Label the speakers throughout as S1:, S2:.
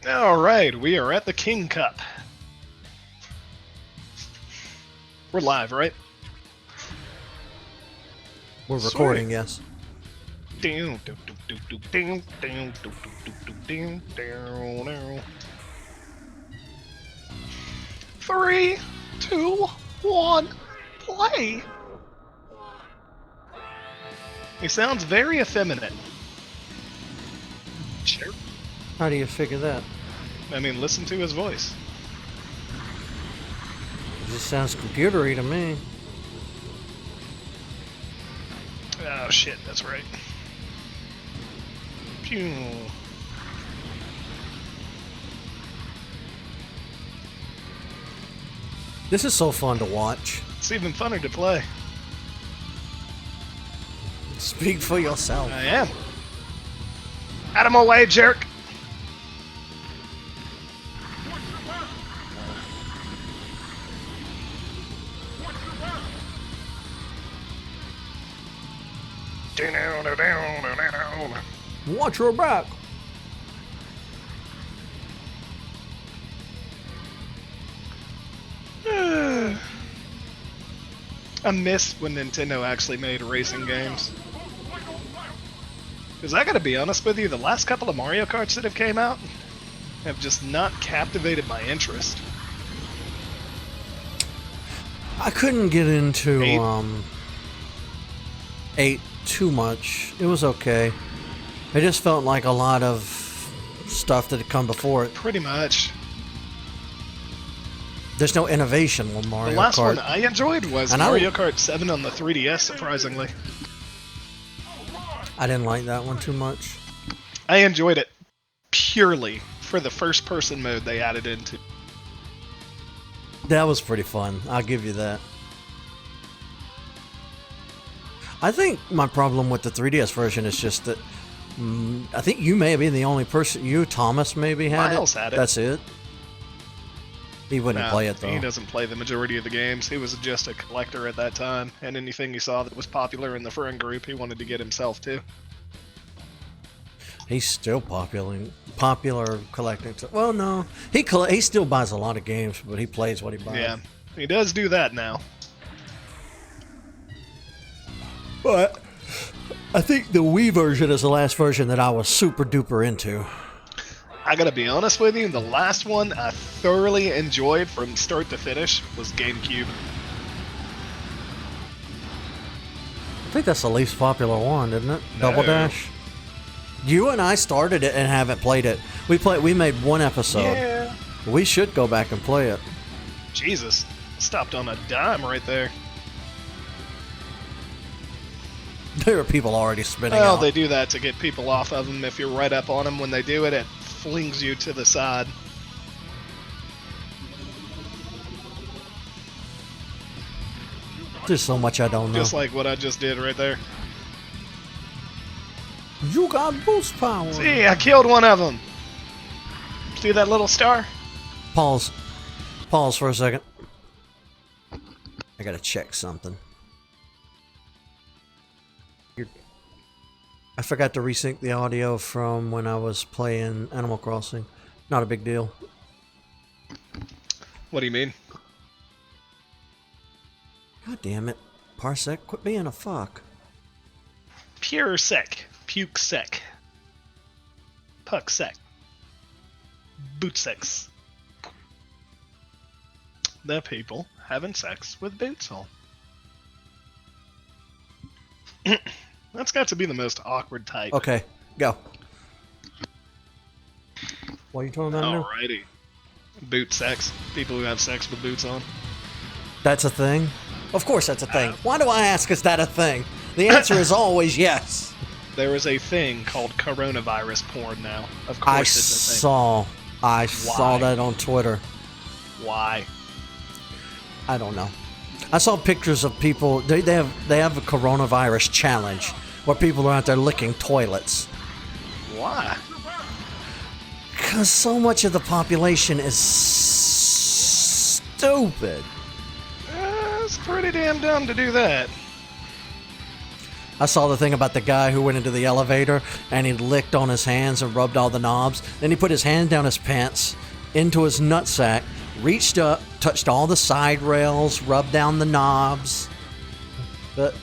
S1: Alright, we are at the King Cup. We're live, right?
S2: We're recording, yes.
S1: 3, 2, 1, play! He sounds very effeminate. Sure.
S2: How do you figure that?
S1: I mean, listen to his voice.
S2: It just sounds computery to me.
S1: Oh shit, that's right. Pew.
S2: This is so fun to watch.
S1: It's even funner to play.
S2: Speak for yourself.
S1: I am. Out of my way, jerk!
S2: Watch your back.
S1: I miss when Nintendo actually made racing games. Because I gotta be honest with you, the last couple of Mario Karts that have came out have just not captivated my interest.
S2: I couldn't get into
S1: 8?
S2: 8 too much. It was okay. It just felt like a lot of stuff that had come before it.
S1: Pretty much.
S2: There's no innovation with Mario Kart.
S1: The last one I enjoyed was Mario Kart 7 on the 3DS, surprisingly.
S2: I didn't like that one too much.
S1: I enjoyed it purely for the first-person mode they added into.
S2: That was pretty fun. I'll give you that. I think my problem with the 3DS version is just that I think you may have been the only person. You, Thomas, maybe had
S1: Miles had it.
S2: That's it. He wouldn't play it though.
S1: He doesn't play the majority of the games. He was just a collector at that time, and anything he saw that was popular in the friend group, he wanted to get himself too.
S2: He's still popular collecting. Well, no, he still buys a lot of games, but he plays what he buys.
S1: Yeah, he does do that now.
S2: But I think the Wii version is the last version that I was super duper into.
S1: I gotta be honest with you, the last one I thoroughly enjoyed from start to finish was GameCube.
S2: I think that's the least popular one, isn't it?
S1: No.
S2: Double Dash. You and I started it and haven't played it. We made one episode.
S1: Yeah.
S2: We should go back and play it.
S1: Jesus, stopped on a dime right there.
S2: There are people already spinning
S1: Well,
S2: out.
S1: they do that to get people off of them. If you're right up on them when they do it, it flings you to the side.
S2: There's so much I don't know.
S1: Just like what I just did right there.
S2: You got boost power.
S1: See, I killed one of them. See that little star?
S2: Pause. Pause for a second. I gotta check something. I forgot to resync the audio from when I was playing Animal Crossing. Not a big deal.
S1: What do you mean?
S2: God damn it. Parsec, quit being a fuck.
S1: Pure sec. Puke sec. Puck sec. Boot sex. The people having sex with boots on. That's got to be the most awkward type.
S2: Okay, go. What are you talking about now?
S1: Alrighty. Boot sex. People who have sex with boots on.
S2: That's a thing? Of course that's a thing. Why do I ask, is that a thing? The answer is always yes.
S1: There is a thing called coronavirus porn now. Of course it's a thing.
S2: I saw that on Twitter.
S1: Why?
S2: I don't know. I saw pictures of people. They have a coronavirus challenge where people are out there licking toilets.
S1: Why?
S2: Because so much of the population is stupid.
S1: It's pretty damn dumb to do that.
S2: I saw the thing about the guy who went into the elevator and he licked on his hands and rubbed all the knobs. Then he put his hand down his pants, into his nutsack, reached up, touched all the side rails, rubbed down the knobs. But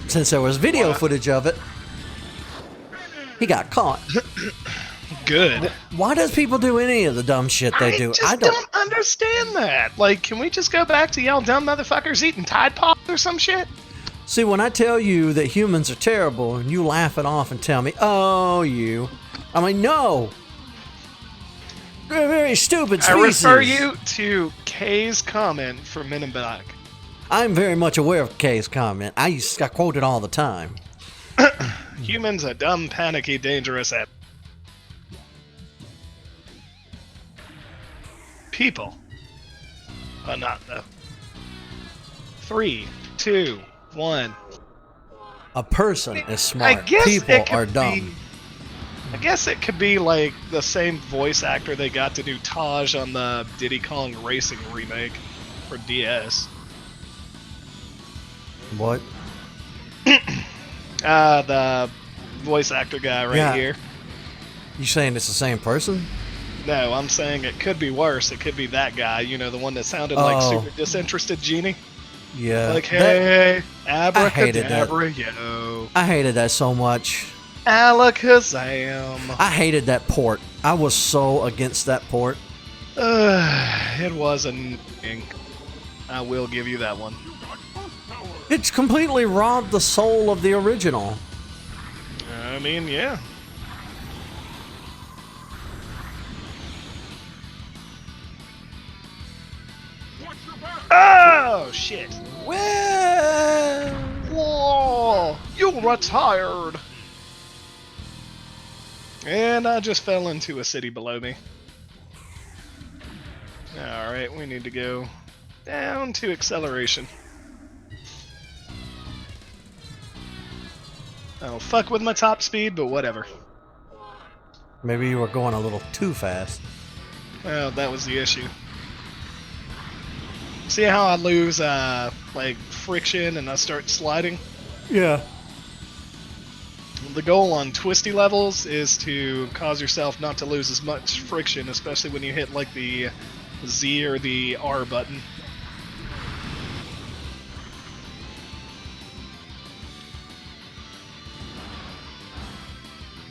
S2: since there was video footage of it, he got caught.
S1: Good.
S2: Why does people do any of the dumb shit they do?
S1: I don't understand that. Like, can we just go back to y'all dumb motherfuckers eating Tide Pods or some shit?
S2: See, when I tell you that humans are terrible and you laugh it off and tell me, oh, you. I'm like, no. They're a very stupid species.
S1: I refer you to Kay's comment for Men in Black.
S2: I'm very much aware of Kay's comment. I quote it all the time.
S1: Humans are dumb, panicky, dangerous at people are not, though. 3, 2, 1.
S2: A person is smart.
S1: I guess
S2: People are dumb.
S1: I guess it could be like the same voice actor they got to do Taj on the Diddy Kong Racing remake for DS.
S2: What?
S1: The voice actor guy right here.
S2: You saying it's the same person?
S1: No, I'm saying it could be worse. It could be that guy, you know, the one that sounded like super disinterested Genie.
S2: Yeah.
S1: Like, hey, abracadabra,
S2: I
S1: yo.
S2: I hated that so much.
S1: Alakazam.
S2: I hated that port. I was so against that port.
S1: It was annoying. I will give you that one.
S2: It's completely robbed the soul of the original.
S1: I mean, yeah. Oh, shit.
S2: Well,
S1: Whoa, you retired. And I just fell into a city below me. Alright, we need to go down to acceleration. I'll fuck with my top speed, but whatever.
S2: maybe you were going a little too fast.
S1: Well, that was the issue. See how I lose, like, friction and I start sliding?
S2: Yeah.
S1: The goal on twisty levels is to cause yourself not to lose as much friction, especially when you hit, like, the Z or the R button.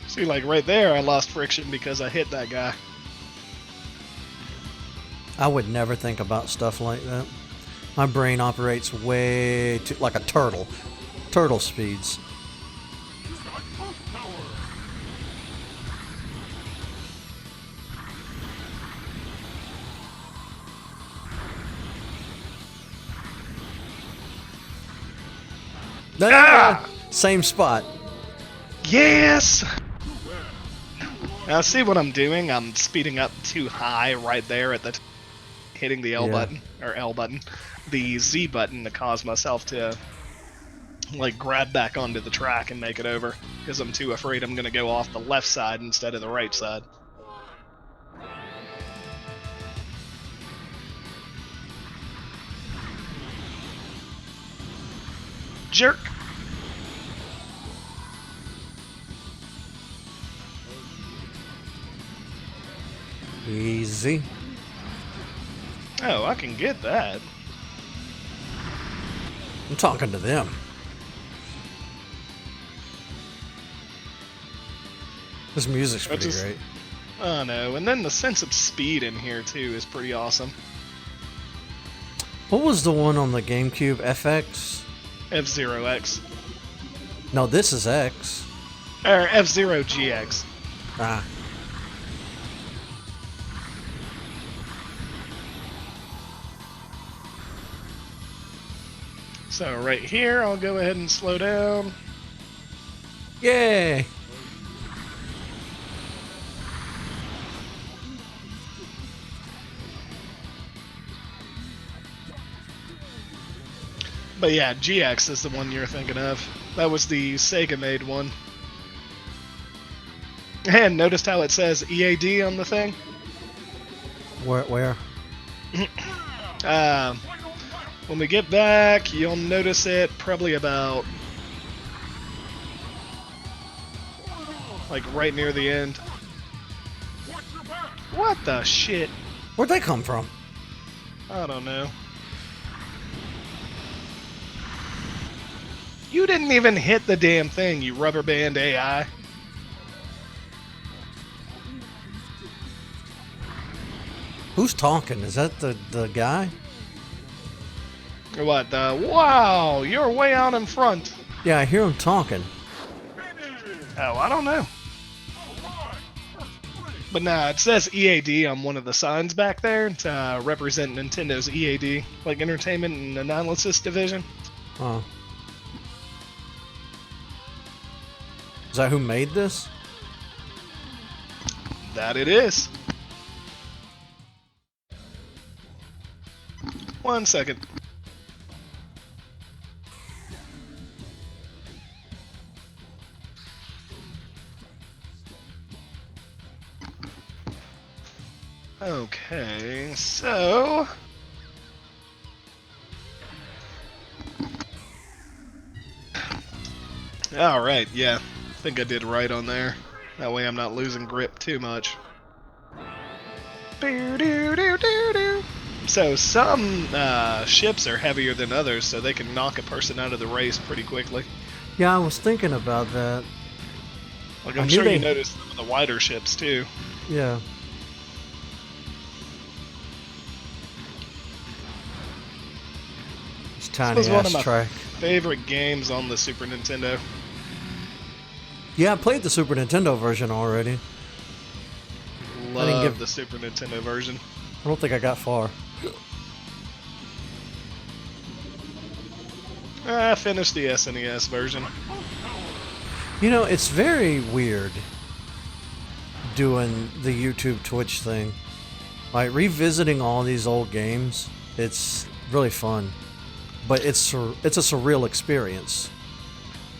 S1: See, like, right there, I lost friction because I hit that guy.
S2: I would never think about stuff like that. My brain operates way too like a turtle. Turtle speeds.
S1: Ah!
S2: Same spot.
S1: Yes! Now, see what I'm doing? I'm speeding up too high right there at the hitting the L button, or L button, the Z button to cause myself to, like, grab back onto the track and make it over, because I'm too afraid I'm going to go off the left side instead of the right side. Jerk!
S2: Easy.
S1: Oh, I can get that.
S2: I'm talking to them. This music's pretty great.
S1: Oh no, and then the sense of speed in here too is pretty awesome.
S2: What was the one on the GameCube? FX?
S1: F-Zero X.
S2: No, this is X.
S1: Or F-Zero GX.
S2: Ah.
S1: So right here, I'll go ahead and slow down.
S2: Yay!
S1: But yeah, GX is the one you're thinking of. That was the Sega-made one. And noticed how it says EAD on the thing?
S2: Where?
S1: When we get back, you'll notice it probably about like right near the end. What the shit?
S2: Where'd they come from?
S1: I don't know. You didn't even hit the damn thing, you rubber band AI.
S2: Who's talking? Is that the guy?
S1: What the? Wow, you're way out in front.
S2: Yeah, I hear him talking.
S1: Oh, I don't know. But nah, it says EAD on one of the signs back there to represent Nintendo's EAD, like Entertainment and Analysis Division.
S2: Oh. Is that who made this?
S1: That it is. 1 second. Okay, so... Alright, yeah. I think I did right on there. That way I'm not losing grip too much. So some ships are heavier than others, so they can knock a person out of the race pretty quickly.
S2: Yeah, I was thinking about that.
S1: Like I'm sure you noticed some of the wider ships too.
S2: Yeah. It's tiny
S1: This was one of
S2: ass
S1: my
S2: track.
S1: favorite games on the Super Nintendo.
S2: Yeah, I played the Super Nintendo version already.
S1: Love the Super Nintendo version.
S2: I don't think I got far.
S1: I finished the SNES version.
S2: You know, it's very weird doing the YouTube Twitch thing. Like, revisiting all these old games, it's really fun. But it's a surreal experience.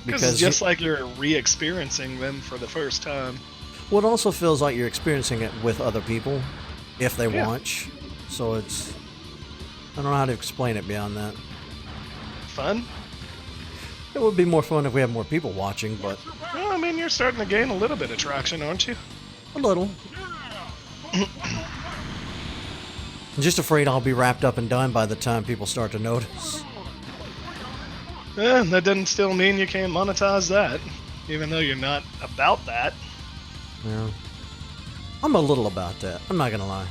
S1: Because it's just like you're re-experiencing them for the first time.
S2: Well, it also feels like you're experiencing it with other people, if they watch. So it's... I don't know how to explain it beyond that.
S1: Fun?
S2: It would be more fun if we had more people watching, but...
S1: Well, I mean, you're starting to gain a little bit of traction, aren't you?
S2: A little. I'm just afraid I'll be wrapped up and done by the time people start to notice.
S1: Yeah, that doesn't still mean you can't monetize that, even though you're not about that.
S2: Yeah. I'm a little about that. I'm not gonna lie.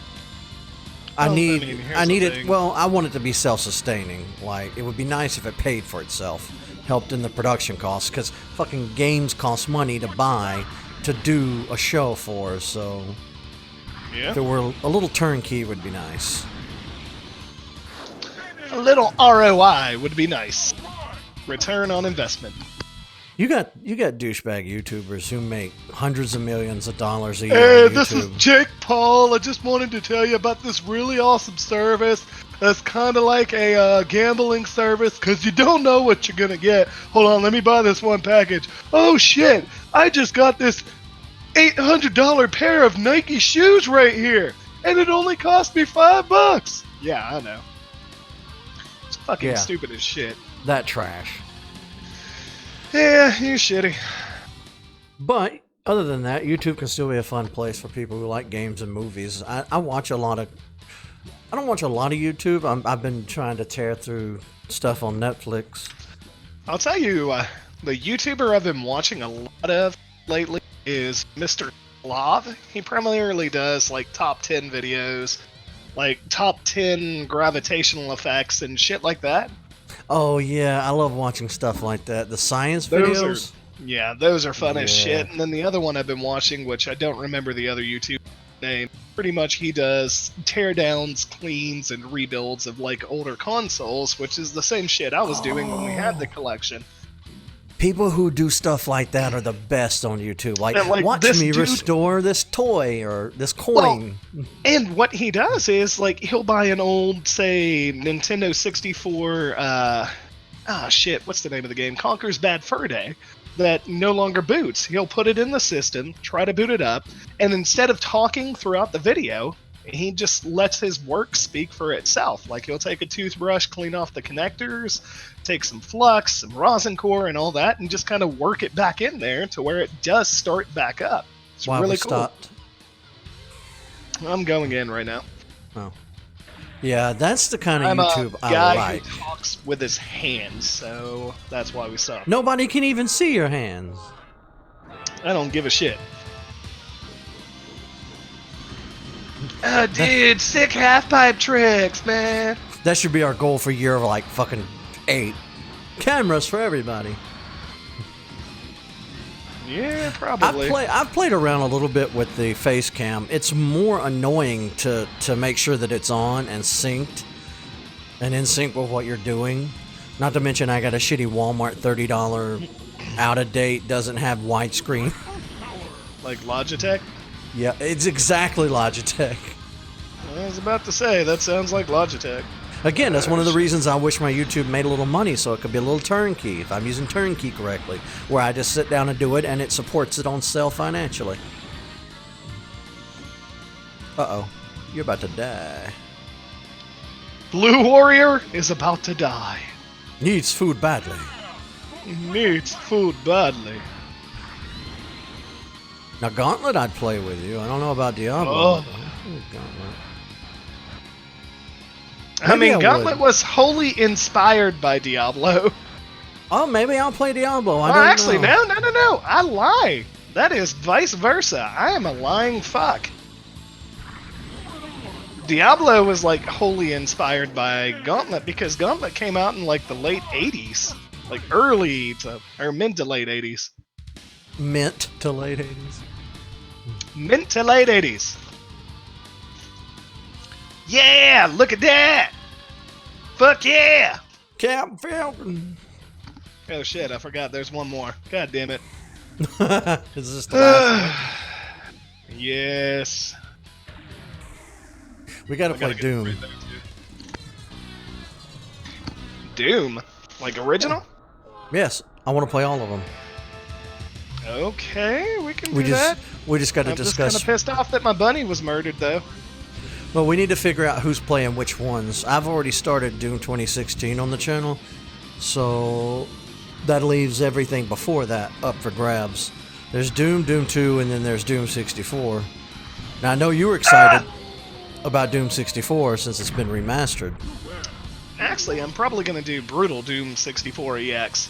S2: I
S1: Well,
S2: need it.
S1: thing.
S2: Well, I want it to be self-sustaining. Like, it would be nice if it paid for itself, helped in the production costs, because fucking games cost money to buy, to do a show for. So,
S1: Yeah.
S2: if it were a little turnkey, it would be nice.
S1: A little ROI would be nice. Return on investment.
S2: You got douchebag YouTubers who make hundreds of millions of dollars a year
S1: Hey,
S2: on YouTube.
S1: this is Jake Paul. I just wanted to tell you about this really awesome service that's kind of like a gambling service, because you don't know what you're going to get. Hold on, let me buy this one package. Oh, shit. I just got this $800 pair of Nike shoes right here, and it only cost me $5. Yeah, I know. It's fucking stupid as shit.
S2: That trash.
S1: Yeah, you're shitty.
S2: But other than that, YouTube can still be a fun place for people who like games and movies. I watch a lot of... I don't watch a lot of YouTube. I've been trying to tear through stuff on Netflix.
S1: I'll tell you, the YouTuber I've been watching a lot of lately is Mr. Slav. He primarily does like top 10 videos, like top 10 gravitational effects and shit like that.
S2: Oh yeah, I love watching stuff like that. The science videos.
S1: Those are fun as shit. And then the other one I've been watching, which I don't remember the other YouTube name, pretty much he does teardowns, cleans, and rebuilds of like older consoles, which is the same shit I was doing when we had the collection.
S2: People who do stuff like that are the best on YouTube. Like watch me restore this toy or this coin.
S1: Well, and what he does is, like, he'll buy an old, say, Nintendo 64, what's the name of the game? Conker's Bad Fur Day, that no longer boots. He'll put it in the system, try to boot it up, and instead of talking throughout the video, he just lets his work speak for itself. Like, he'll take a toothbrush, clean off the connectors, take some flux, some rosin core, and all that, and just kind of work it back in there to where it does start back up. It's
S2: Why
S1: really
S2: we
S1: cool.
S2: stopped?
S1: I'm going in right now.
S2: Oh. Yeah, that's the kind of
S1: I'm
S2: YouTube
S1: a guy
S2: I like.
S1: who talks with his hands, so that's why we stopped.
S2: Nobody can even see your hands.
S1: I don't give a shit. Dude, sick half-pipe tricks, man.
S2: That should be our goal for year of like fucking 8. Cameras for everybody.
S1: Yeah, probably.
S2: I've played around a little bit with the face cam. It's more annoying to make sure that it's on and synced and in sync with what you're doing. Not to mention I got a shitty Walmart $30 out of date, doesn't have widescreen.
S1: Like Logitech?
S2: Yeah, it's exactly Logitech.
S1: I was about to say, that sounds like Logitech.
S2: Again, that's one of the reasons I wish my YouTube made a little money, so it could be a little turnkey, if I'm using turnkey correctly, where I just sit down and do it, and it supports it on sale financially. Uh-oh. You're about to die.
S1: Blue Warrior is about to die.
S2: Needs food badly.
S1: Needs food badly.
S2: Now, Gauntlet I'd play with you. I don't know about Diablo.
S1: Oh.
S2: Gauntlet.
S1: I mean,
S2: I
S1: Gauntlet
S2: would.
S1: was wholly inspired by Diablo.
S2: Oh, maybe I'll play Diablo. I
S1: Well,
S2: don't
S1: actually,
S2: know.
S1: no. I lie. That is vice versa. I am a lying fuck. Diablo was like wholly inspired by Gauntlet because Gauntlet came out in like the late 80s. Like early to, or mid to late 80s.
S2: Mint to late 80s.
S1: Mid to late 80s. Yeah, look at that. Fuck yeah.
S2: Captain Falcon.
S1: Oh shit, I forgot there's one more. God damn it.
S2: Is this the last one?
S1: Yes.
S2: We gotta
S1: I
S2: play
S1: gotta get
S2: Doom.
S1: right there, too. Doom? Like original?
S2: Yes, I want to play all of them.
S1: Okay, we can
S2: We
S1: do
S2: just
S1: that.
S2: we just got to
S1: I'm just kind
S2: discuss.
S1: of pissed off that my bunny was murdered, though.
S2: Well, we need to figure out who's playing which ones. I've already started Doom 2016 on the channel, so that leaves everything before that up for grabs. There's Doom, Doom 2, and then there's Doom 64. Now I know you were excited about Doom 64 since it's been remastered.
S1: Actually, I'm probably going to do Brutal Doom 64 EX.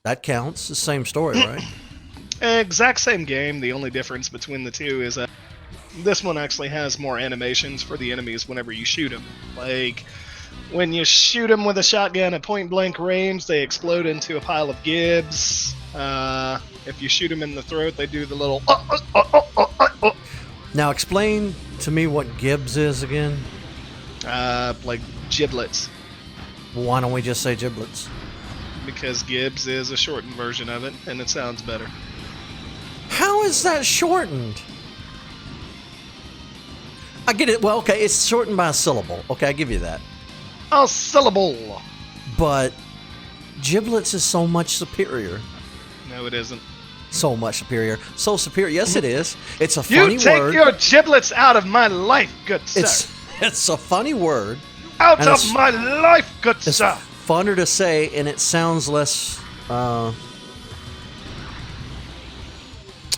S2: That counts. The same story, right?
S1: Exact same game. The only difference between the two is this one actually has more animations for the enemies whenever you shoot them. Like, when you shoot them with a shotgun at point-blank range, they explode into a pile of gibs. If you shoot them in the throat, they do the little...
S2: Now explain to me what Gibbs is again.
S1: like giblets.
S2: Why don't we just say giblets?
S1: Because Gibbs is a shortened version of it, and it sounds better.
S2: How is that shortened? I get it. Well, okay, it's shortened by a syllable. Okay, I give you that.
S1: A syllable!
S2: But giblets is so much superior.
S1: No, it isn't.
S2: So much superior. So superior. Yes, it is. It's a
S1: You
S2: funny
S1: take
S2: word.
S1: your giblets out of my life, good sir!
S2: It's a funny word.
S1: Out
S2: and
S1: of
S2: it's-
S1: my life, good
S2: It's
S1: sir!
S2: funner to say, and it sounds less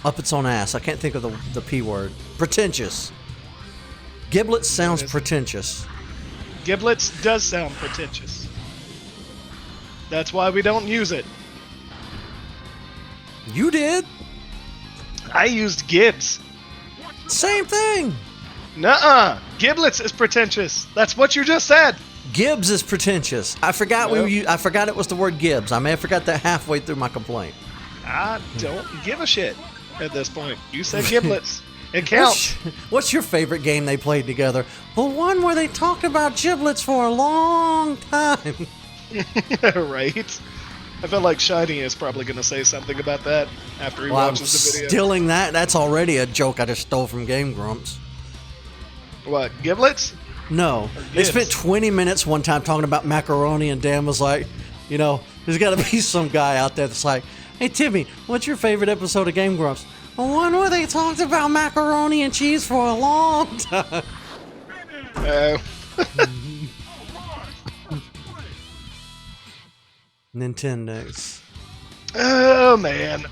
S2: up its own ass. I can't think of the P word. Pretentious. Giblets sounds
S1: It is.
S2: pretentious.
S1: Giblets does sound pretentious. That's why we don't use it.
S2: You did.
S1: I used Gibbs.
S2: Same thing.
S1: Nuh-uh. Giblets is pretentious. That's what you just said.
S2: Gibbs is pretentious. I forgot
S1: Well-
S2: I forgot it was the word Gibbs. I may have forgot that halfway through my complaint.
S1: I don't give a shit at this point. You said giblets. It counts.
S2: What's your favorite game they played together? The one where they talked about giblets for a long time.
S1: Right? I feel like Shiny is probably going to say something about that after he
S2: Well, I'm
S1: watches the video.
S2: stealing that. That's already a joke I just stole from Game Grumps.
S1: What, giblets?
S2: No. They
S1: Gibbs.
S2: spent 20 minutes one time talking about macaroni, and Dan was like, there's got to be some guy out there that's like, hey, Timmy, what's your favorite episode of Game Grumps? One where they talked about macaroni and cheese for a long time.
S1: Oh.
S2: Nintendo's.
S1: Oh, man.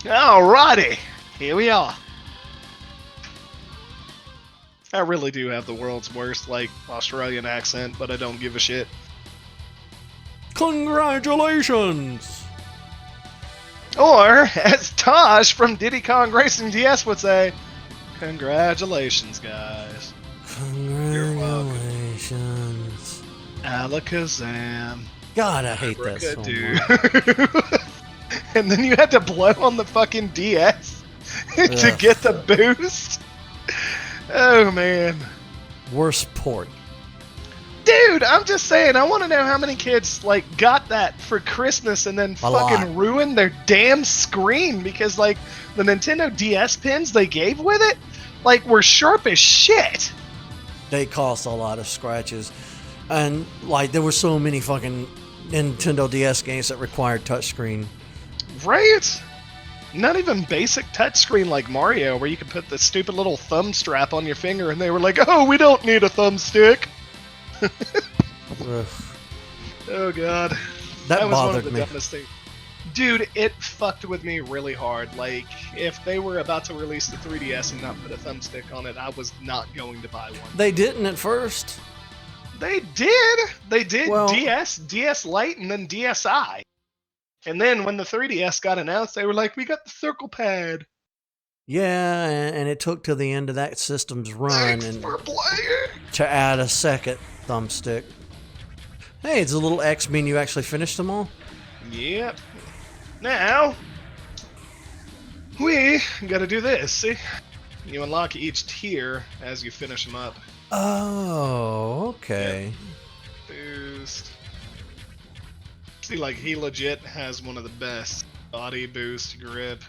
S1: Alrighty. Here we are. I really do have the world's worst, Australian accent, but I don't give a shit.
S2: Congratulations!
S1: Or, as Taj from Diddy Kong Racing DS would say, congratulations, guys.
S2: Congratulations.
S1: Alakazam.
S2: God, I hate that so much.
S1: And then you had to blow on the fucking DS to get the boost? Oh, man.
S2: Worst port.
S1: Dude, I'm just saying, I want to know how many kids, got that for Christmas and then fucking ruined their damn screen because, the Nintendo DS pins they gave with it, were sharp as shit.
S2: They caused a lot of scratches. And, there were so many fucking Nintendo DS games that required touchscreen.
S1: Right? Not even basic touchscreen like Mario, where you could put the stupid little thumb strap on your finger and they were like, oh, we don't need a thumbstick. Oh, God.
S2: That
S1: was one of the
S2: bothered me.
S1: dumbest things. Dude, it fucked with me really hard. If they were about to release the 3DS and not put a thumbstick on it, I was not going to buy one.
S2: They didn't at first.
S1: They did. They did.
S2: Well,
S1: DS Lite, and then DSi. And then when the 3DS got announced, they were like, we got the circle pad.
S2: Yeah, and it took to the end of that system's run
S1: Thanks for playing.
S2: to add a second thumbstick. Hey, does the little X mean you actually finished them all?
S1: Yep. Now, we gotta do this, see? You unlock each tier as you finish them up.
S2: Oh, okay.
S1: Yep. Boost. See, he legit has one of the best. Body boost, grip.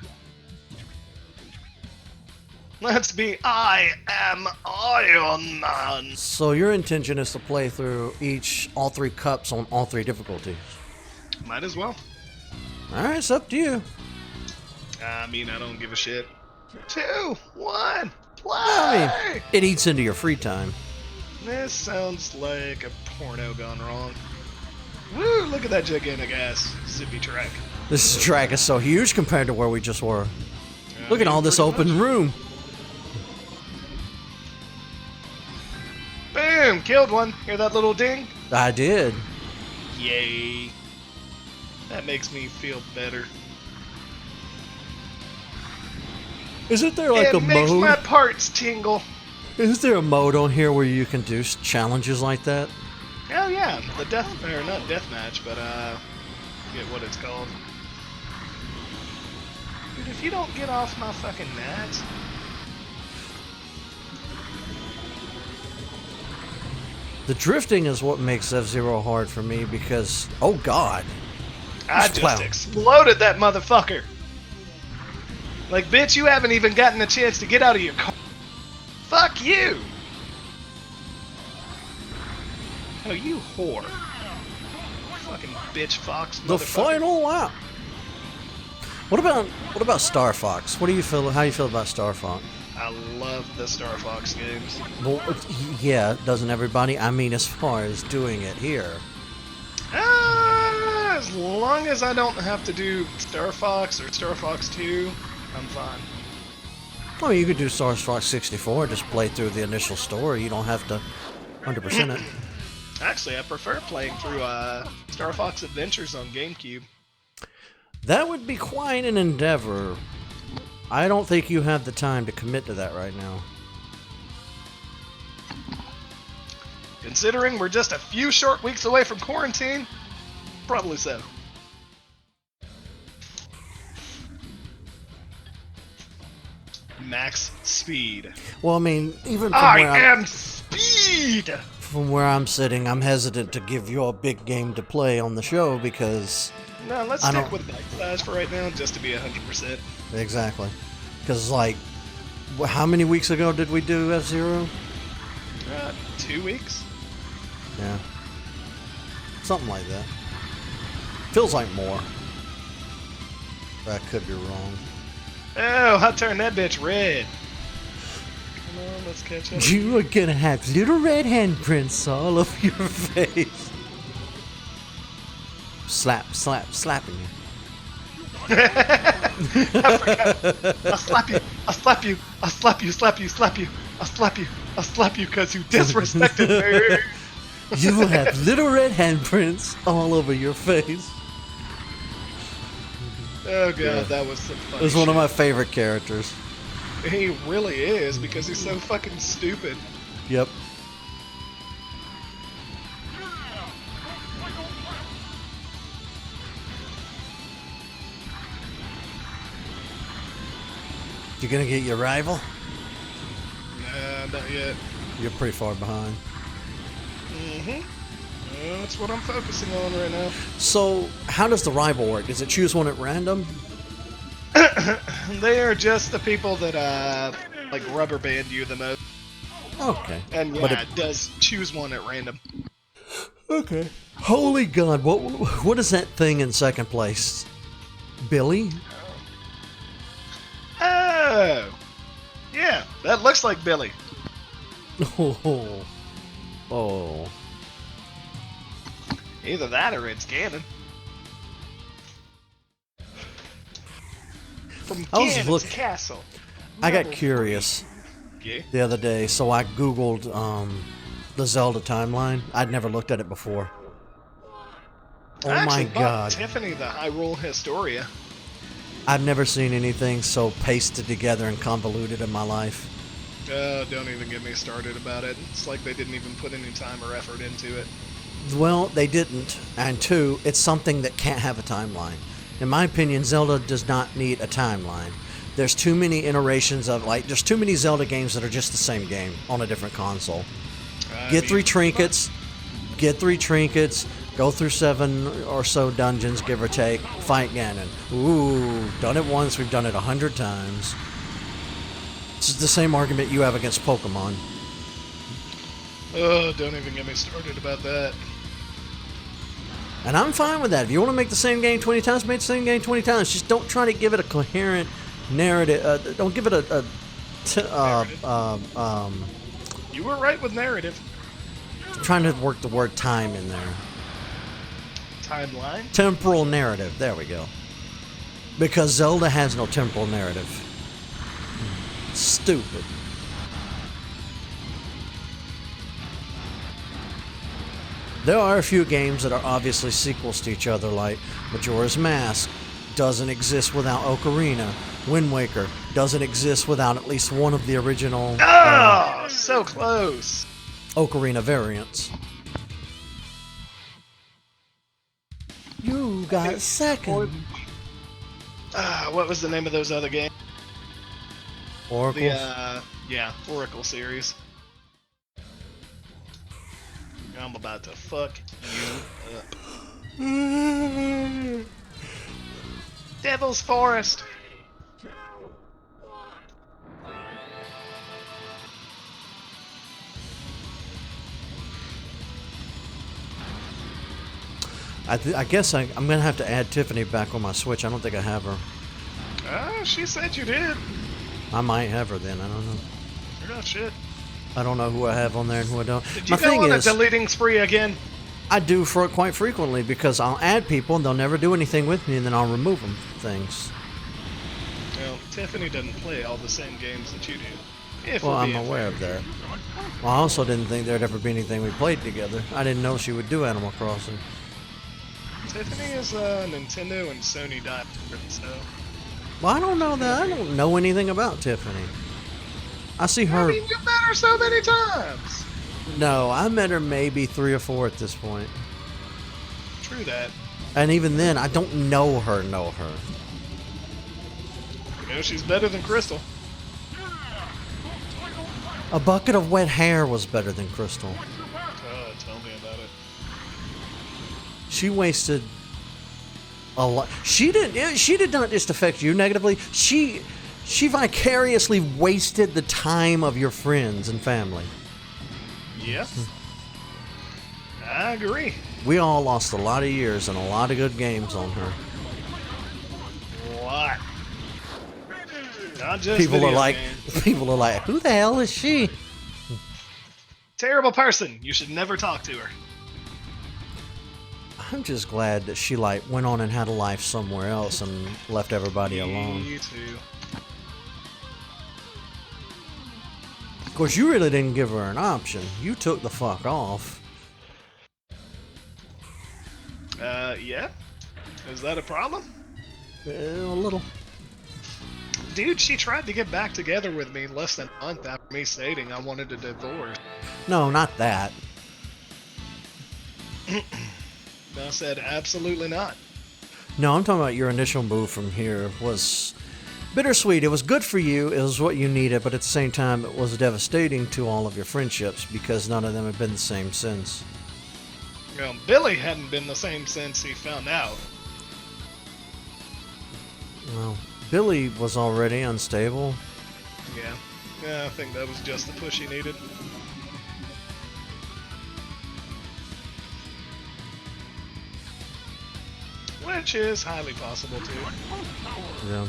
S1: Let's be I am Iron Man.
S2: So your intention is to play through all three cups on all three difficulties?
S1: Might as well.
S2: Alright, it's up to you.
S1: I mean, I don't give a shit. 2, 1, play!
S2: I mean, it eats into your free time.
S1: This sounds like a porno gone wrong. Woo, look at that gigantic ass zippy track.
S2: This track is so huge compared to where we just were. Look at all this open room.
S1: Boom! Killed one. Hear that little ding?
S2: I did.
S1: Yay. That makes me feel better.
S2: Isn't there a
S1: it makes
S2: mode?
S1: My parts tingle.
S2: Is there a mode on here where you can do challenges like that?
S1: Oh yeah, the not deathmatch, but I forget what it's called. Dude, if you don't get off my fucking mat.
S2: The drifting is what makes F-Zero hard for me because, oh god.
S1: I just exploded that motherfucker. Bitch, you haven't even gotten a chance to get out of your car. Fuck you. Oh, you whore. Fucking bitch fox motherfucker.
S2: The final lap. What about Star Fox? How do you feel about Star Fox?
S1: I love the Star Fox games.
S2: Well, yeah, doesn't everybody? I mean, as far as doing it here.
S1: As long as I don't have to do Star Fox or Star Fox 2, I'm fine.
S2: I mean, you could do Star Fox 64, just play through the initial story. You don't have to 100% it.
S1: Actually, I prefer playing through Star Fox Adventures on GameCube.
S2: That would be quite an endeavor. I don't think you have the time to commit to that right now.
S1: Considering we're just a few short weeks away from quarantine, probably so. Max speed.
S2: Well, I mean, even
S1: from speed!
S2: From where I'm sitting, I'm hesitant to give you a big game to play on the show because...
S1: No, let's stick with bite size for right now, just to be 100%.
S2: Exactly. Because, how many weeks ago did we do F-Zero?
S1: 2 weeks?
S2: Yeah. Something like that. Feels like more. I could be wrong.
S1: Oh, I turned that bitch red. Come on, let's catch up.
S2: You are gonna have little red handprints all over your face. Slapping you.
S1: I forgot. I'll slap you. I'll slap you. I'll slap you. Slap you. Slap you. I'll slap you. I'll slap you because you disrespected me.
S2: You will have little red handprints all over your face.
S1: Oh god, that was some funny.
S2: It was one of
S1: shit.
S2: my favorite characters.
S1: He really is because he's so fucking stupid.
S2: Yep. You gonna get your rival?
S1: Nah, not yet.
S2: You're pretty far behind.
S1: Mm-hmm. That's what I'm focusing on right now.
S2: So, how does the rival work? Does it choose one at random?
S1: They are just the people that like rubber band you the most.
S2: Okay.
S1: And yeah,
S2: But
S1: it does choose one at random.
S2: Okay. Holy God! What is that thing in second place? Billy?
S1: Oh, yeah, that looks like Billy.
S2: Oh. Oh.
S1: Either that or it's Ganon. From
S2: I was
S1: Ganon's castle.
S2: I got curious
S1: Yeah.
S2: the other day, so I googled the Zelda timeline. I'd never looked at it before. Oh
S1: I
S2: my
S1: actually bought
S2: God!
S1: Tiffany the Hyrule Historia.
S2: I've never seen anything so pasted together and convoluted in my life.
S1: Don't even get me started about it. It's like they didn't even put any time or effort into it.
S2: Well, they didn't, and two, it's something that can't have a timeline. In my opinion, Zelda does not need a timeline. There's too many iterations of, there's too many Zelda games that are just the same game on a different console. Get 3 trinkets, go through 7 or so dungeons, give or take, fight Ganon. Ooh, done it once, we've done it 100 times. This is the same argument you have against Pokemon.
S1: Oh, don't even get me started about that.
S2: And I'm fine with that. If you want to make the same game 20 times, make the same game 20 times. Just don't try to give it a coherent narrative. Don't give it
S1: You were right with narrative.
S2: I'm trying to work the word time in there.
S1: Timeline?
S2: Temporal narrative. There we go. Because Zelda has no temporal narrative. Stupid. There are a few games that are obviously sequels to each other, like Majora's Mask doesn't exist without Ocarina. Wind Waker doesn't exist without at least one of the original
S1: so close.
S2: Ocarina variants. You got second.
S1: What was the name of those other games?
S2: Oracles?
S1: Yeah, Oracle series. I'm about to fuck you up. Devil's Forest.
S2: I guess I'm going to have to add Tiffany back on my Switch. I don't think I have her.
S1: She said you did.
S2: I might have her then. I don't know.
S1: Oh, shit.
S2: I don't know who I have on there and who I don't.
S1: Did you go on a deleting spree again?
S2: I do quite frequently because I'll add people and they'll never do anything with me and then I'll remove them things.
S1: Well, Tiffany doesn't play all the same games that you do.
S2: Well, I'm aware of that. Well, I also didn't think there'd ever be anything we played together. I didn't know she would do Animal Crossing.
S1: Tiffany is Nintendo and Sony diamond, so...
S2: Well, I don't know that. I don't know anything about Tiffany. I see her...
S1: I mean, you met her so many times!
S2: No, I met her maybe 3 or 4 at this point.
S1: True that.
S2: And even then, I don't know her.
S1: You know, she's better than Crystal.
S2: A bucket of wet hair was better than Crystal.
S1: Tell me about it.
S2: She wasted a lot. She did not just affect you negatively. She vicariously wasted the time of your friends and family.
S1: Yeah. I agree.
S2: We all lost a lot of years and a lot of good games on her.
S1: A lot Not just
S2: People are
S1: video
S2: like,
S1: games.
S2: who the hell is she?
S1: Terrible person. You should never talk to her.
S2: I'm just glad that she like went on and had a life somewhere else and left everybody alone.
S1: Me too.
S2: Of course, you really didn't give her an option. You took the fuck off.
S1: Yeah? Is that a problem?
S2: A little.
S1: Dude, she tried to get back together with me less than a month after me stating I wanted a divorce.
S2: No, not that.
S1: I said absolutely not.
S2: No, I'm talking about your initial move from here was bittersweet. It was good for you. It was what you needed, but at the same time, it was devastating to all of your friendships because none of them have been the same since.
S1: Well, Billy hadn't been the same since he found out.
S2: Well, Billy was already unstable.
S1: Yeah, I think that was just the push he needed. Which is highly possible too.
S2: Yeah.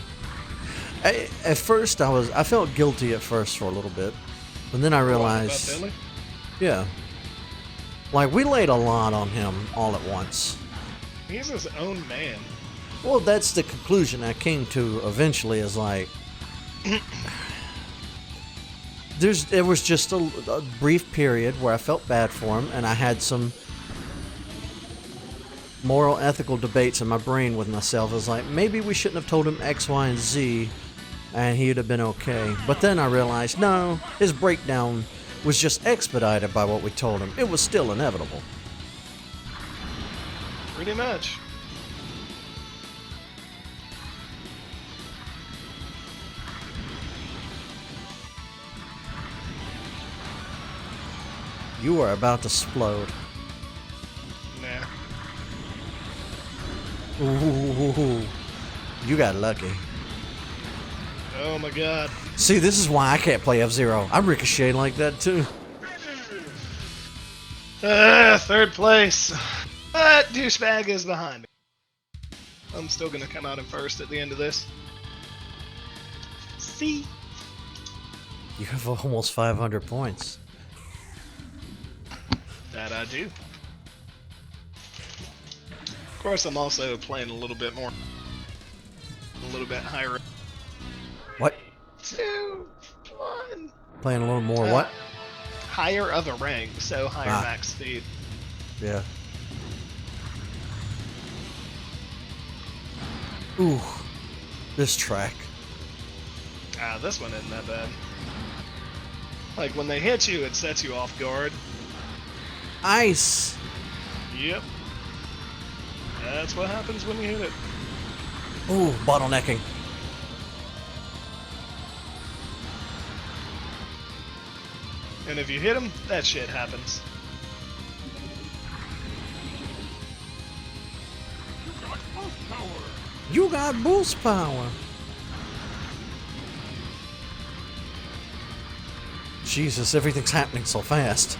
S2: At first, I felt guilty at first for a little bit, but then I realized,
S1: About Billy?
S2: yeah, like we laid a lot on him all at once.
S1: He's his own man.
S2: Well, that's the conclusion I came to eventually. Is like, there was just a brief period where I felt bad for him, and I had some moral, ethical debates in my brain with myself. I was like, maybe we shouldn't have told him X, Y, and Z, and he'd have been okay. But then I realized, no, his breakdown was just expedited by what we told him. It was still inevitable.
S1: Pretty much.
S2: You are about to explode.
S1: Nah.
S2: Ooh, you got lucky.
S1: Oh my god.
S2: See, this is why I can't play F-Zero. I ricochet like that too.
S1: Third place. But douchebag is behind me. I'm still gonna come out in first at the end of this. See?
S2: You have almost 500 points.
S1: That I do. Of course, I'm also playing a little bit higher.
S2: What?
S1: 2, 1.
S2: Playing a little more what?
S1: Higher of a rank, so higher max speed.
S2: Yeah. Ooh, this track.
S1: This one isn't that bad. Like, when they hit you, it sets you off guard.
S2: Ice.
S1: Yep. That's what happens when you hit it.
S2: Ooh, bottlenecking.
S1: And if you hit them, that shit happens.
S2: You got boost power. Jesus, everything's happening so fast.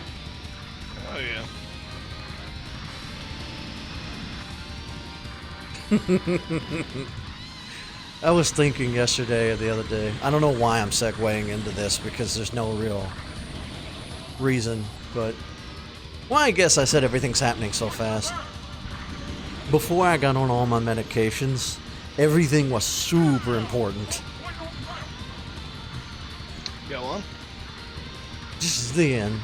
S1: Oh yeah.
S2: I was thinking yesterday or the other day, I don't know why I'm segueing into this because there's no real reason, but well, I guess I said everything's happening so fast. Before I got on all my medications, everything was super important.
S1: Go on.
S2: Just then.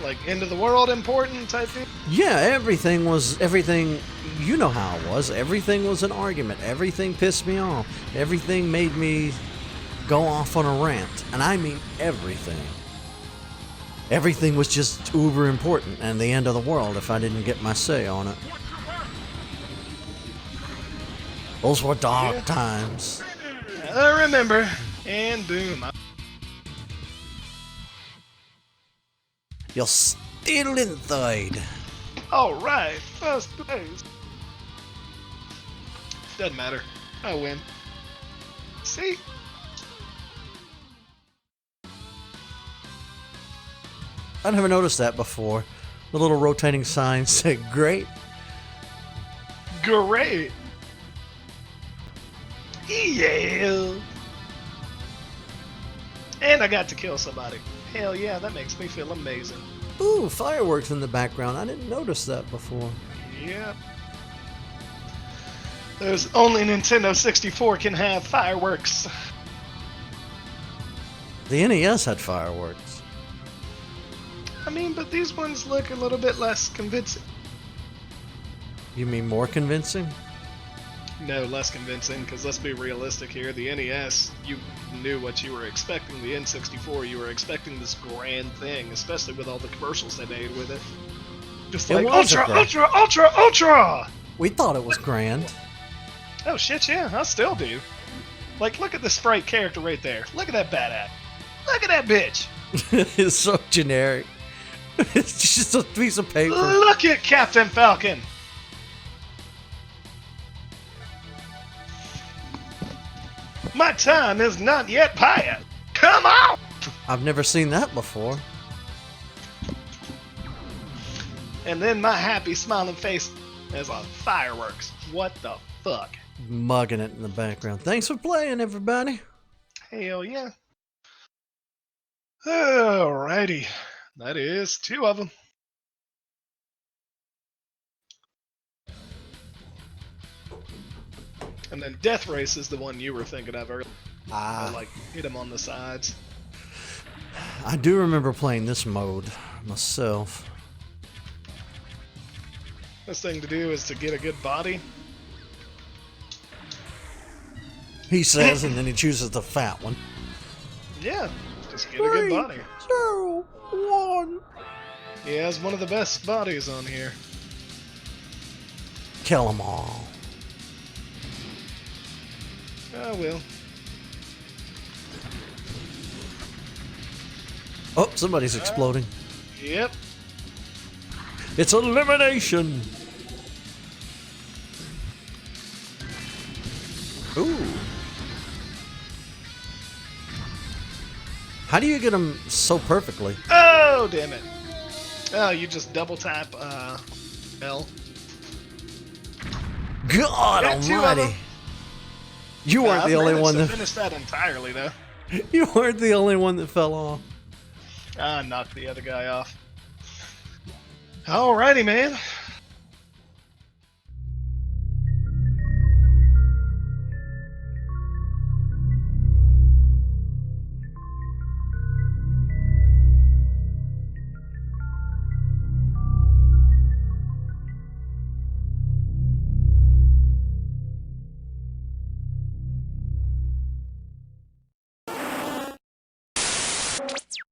S1: Like end of the world important type thing?
S2: Yeah, everything, you know how it was. Everything was an argument. Everything pissed me off. Everything made me go off on a rant. And I mean everything. Everything was just uber important and the end of the world if I didn't get my say on it. Those were dark times.
S1: I remember. And boom.
S2: You're still in third.
S1: Alright, first place. Doesn't matter. I win. See?
S2: I never noticed that before. The little rotating sign said great.
S1: Great. Yeah. And I got to kill somebody. Hell yeah, that makes me feel amazing.
S2: Ooh, fireworks in the background. I didn't notice that before.
S1: Yep. There's only Nintendo 64 can have fireworks.
S2: The NES had fireworks.
S1: I mean, but these ones look a little bit less convincing.
S2: You mean more convincing?
S1: No, less convincing, because let's be realistic here. The NES, you knew what you were expecting. The N64, you were expecting this grand thing, especially with all the commercials they made with it. Just like, Ultra, Ultra, Ultra, Ultra!
S2: We thought it was grand.
S1: Oh shit, yeah, I still do. Like, look at the sprite character right there. Look at that badass. Look at that bitch.
S2: It's so generic. It's just a piece of paper.
S1: Look at Captain Falcon. My time is not yet past. Come on!
S2: I've never seen that before.
S1: And then my happy smiling face is on fireworks. What the fuck?
S2: Mugging it in the background. Thanks for playing, everybody.
S1: Hell yeah. Alrighty. That is 2 of them. And then Death Race is the one you were thinking of earlier. I like hit him on the sides.
S2: I do remember playing this mode myself.
S1: Best thing to do is to get a good body.
S2: He says, and then he chooses the fat one.
S1: Yeah, just get a good body.
S2: 2, 1.
S1: He has one of the best bodies on here.
S2: Kill them all.
S1: I will.
S2: Oh, somebody's exploding.
S1: Yep.
S2: It's elimination. Ooh. How do you get them so perfectly?
S1: Oh, damn it. Oh, you just double tap L.
S2: God
S1: Got 2 of
S2: almighty.
S1: them.
S2: You weren't the only one that
S1: finished that entirely, though.
S2: You weren't the only one that fell off.
S1: I knocked the other guy off. Alrighty, man.